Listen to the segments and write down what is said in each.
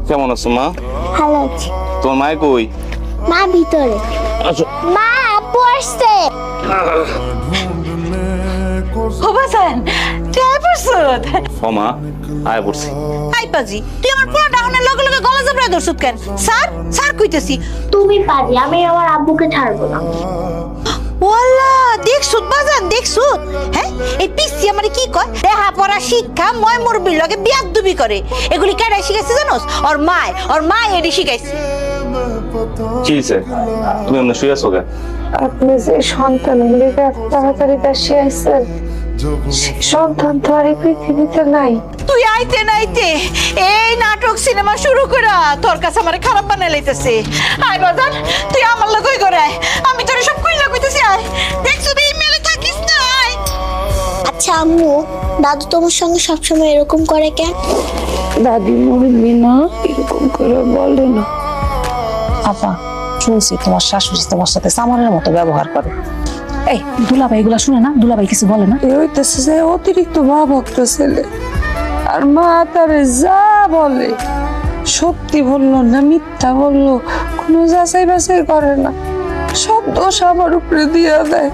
কেমন আছো মা? ভালো আছি। তোমার মায় কই? মা ভিতরে। আচ্ছা মা আপু আসছে। বাজান তুই আয় পড়ছত। ও মা আয় পড়ছি। আই পাজি তুই আমার পুরো ডাহনের লগে লগে গলা জবড়ায় ধরছত কেন? স্যার স্যার কইতেছি। তুমি পারি, আমি আমার আব্বুকে ছাড়বো না। ওয়াল্লা দেখছুত বাজান দেখছুত। হ্যাঁ এই পিসি আমারে কি কয়? দেহা পড়া শিক্ষা ময় মুরবির লগে বিয়াদবি করে। এগুলি কেডা শিখাইছে জানোস? ওর মা এডি শিখাইছে। কি হইছে? তুমি এমনি শুয়ে আছো কেন? আপনি যে সন্তানের লেগে তাড়াতাড়ি কাশি আইছেন, সে সন্তান তো আর এই পৃথিবীতে নাই। তুই আইতে নাইতে এই নাটক সিনেমা শুরু করা তোর কাছে আমারে খারাপ বানাই লাইতেছে। আয় বাজান তুই আমার লগে করে আয়, আমি তোরে সব কইলা কইতেছি। আয় দেখছুত এই মেলে থাকিস না। আয় আচ্ছা আম্মু, দাদু তোমার সঙ্গে সবসময় এরকম করে কেন? দাদি মরবি না এরকম করে বলে না। আপা শুনছি তোমার শাশুড়ি তোমার সাথে সামারের মতো ব্যবহার করে। এই দুলাভাই এগুলা শুনে না? দুলাভাই কিছু বলে না? এ হইতেছে যে অতিরিক্ত ভাবক্ত ছেলে, আর মা তারে যা বলে সত্যি বললো না মিথ্যা বললো কোনো যাচাই বাছাই করে না, সব দোষ আমার উপরে দিয়ে দেয়।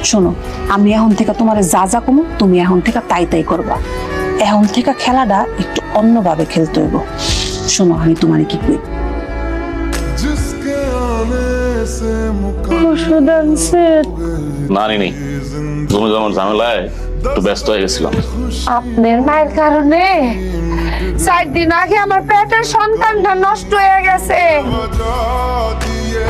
শোনো, আমি এখন থেকে তোমার যা যা কমো তুমি এখন থেকে তাই তাই করবা। এখন থেকে খেলাটা একটু অন্যভাবে খেলতে হইব। শোনো আমি তোমার কি কই, ওষুধ আনছে? না নেই, তুমি যেমন ঝামেলায় একটু ব্যস্ত হয়ে গেছিলাম। আপনার মায়ের কারণে 4 দিন আগে আমার পেটের সন্তানটা নষ্ট হয়ে গেছে।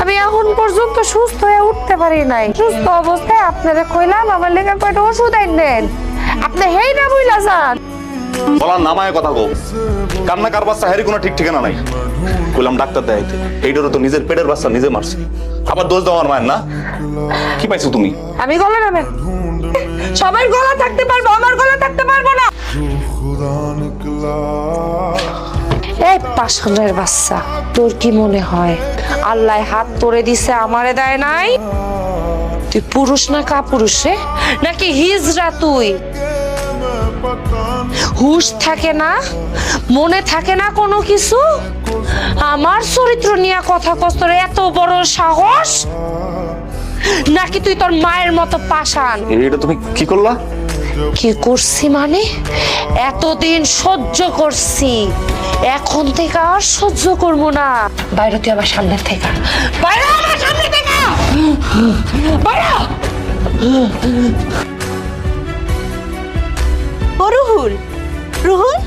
আমি এখন পর্যন্ত সুস্থ হয়ে উঠতে পারি নাই। সুস্থ অবস্থায় আপনারা কইলাম আমার লেগে কয়টা ওষুধ আইনেন, আপনি হেই না বইলা যান। বলার নামায় কথা কো, কান্না কার বাচ্চা হেরি কোনো ঠিক ঠিকানা নাই। কইলাম ডাক্তার দেখাইতে, এইটারও তো নিজের পেটের বাচ্চা নিজে মারছে, আবার দোষ দেওয়ার মায়ের না। কি পাইছো তুমি? আমি গলা নামে সবার গলা থাকতে পারবো, আমার গলা থাকতে পারবো না। এই পাষাণের বাচ্চা, তোর কি মনে হয় আল্লাহ হাত তোরে দিছে আমারে দেয় নাই? তুই পুরুষ না কাপুরুষ রে, নাকি হিজড়া? তুই হুশ থাকে না, মনে থাকে না কোনো কিছু? আমার চরিত্র নিয়ে কথা কস্তরে এত বড় সাহস? নাকি তুই তোর মায়ের মতো পাষাণ? এটা তুমি কি করলা? কি করছি মানে? এতদিন সহ্য করছি, এখন থেকে আর সহ্য করবো না। বাইরে তুই আমার সামনে থেকে, বাইরে আমার সামনে থেকে, বাইরে। ও রুহুল, রুহুল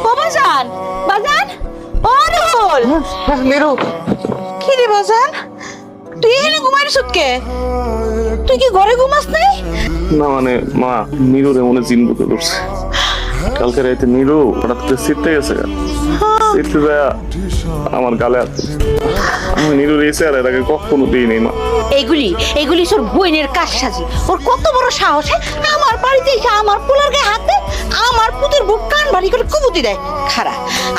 ও বাজান, বাজান ও রুহুল। মেরু কি রে বাজান, তুই এনে ঘুমাইছিস কে? তুই কি ঘরে ঘুমাস নাই? না মানে মা, নিরুর এমন জিন বুকে ধরছে। কালকে রাতে নিরু হঠাৎ করে শীতে গেছে, শীতে যায় আমার গালে হাত দিছে। আমি নিরুর এসে আর এর আগে কখনো দিইনি মা। এগুলি তোর বইনের কাজ সাজি। ওর কত বড় সাহস! আমার বাড়িতে এসে আমার পোলার গায়ে হাত দেয়, আমার পুতের বুক কান ভারী করে কুবুতি দেয়। খারা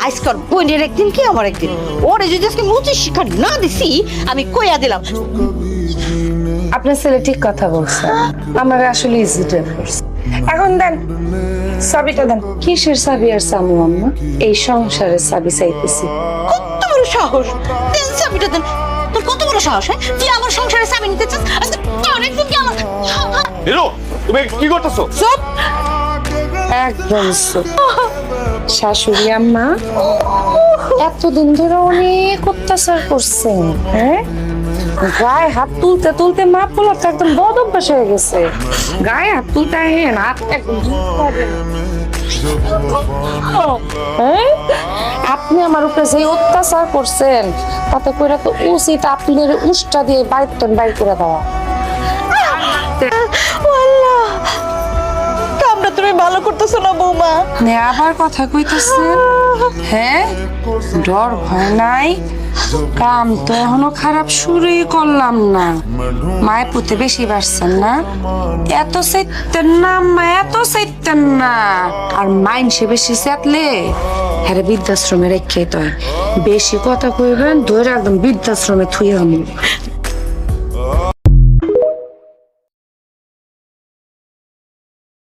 আজকাল বইনের একদিন কি আমার একদিন। ওরে যদি আজকে মুচির শিক্ষা না দিছি, আমি কইয়া দিলাম। আপনার ছেলে ঠিক কথা বলছে, আমার আসলে ইজিটা করছে। এখন দেন চাবিটা দেন। কিসের চাবি আর চামু আম্মা? এই সংসারের চাবি চাইতেছি। কত বড় সাহস! দেন চাবিটা দেন। তোর কত বড় সাহস? হ্যাঁ তুই আমার সংসারে চাবি নিতে চাস? আচ্ছা তোর একদিন কি আমার নিরু তুমি কি করতেছো? চুপ! একদম চুপ। শাশুড়ি আম্মা এতদিন ধরে অনেক অত্যাচার করছেন, হ্যাঁ? গায়ে হাত তুলতে তুলতে মা পোলার তো একদম বদ অভ্যাস হয়ে গেছে। গায়ে হাত তুলতে হেন হাত একদম হ্যাঁ? আপনি আমার উপরে যে অত্যাচার করছেন, তাতে করে তো উচিত আপনার উষ্টা দিয়ে বাইর করে দেওয়া। আল্লাহ, কামটা তুমি ভালো করতেছো না বৌমা। আবার কথা কইতেছেন? হ্যাঁ, ডর ভয় নাই? কাম তো এখনো খারাপ শুরুই করলাম না। মায়ের পুঁতে বেশি বাড়ছেন না? এত চাইতেন না মা, এত চাইতেন না। আর মাইন সে বেশি চাতলে হ্যাঁ বৃদ্ধাশ্রমে রেখে তো বেশি কথা কইবেন ধরে একদম বৃদ্ধাশ্রমে থুই আমি।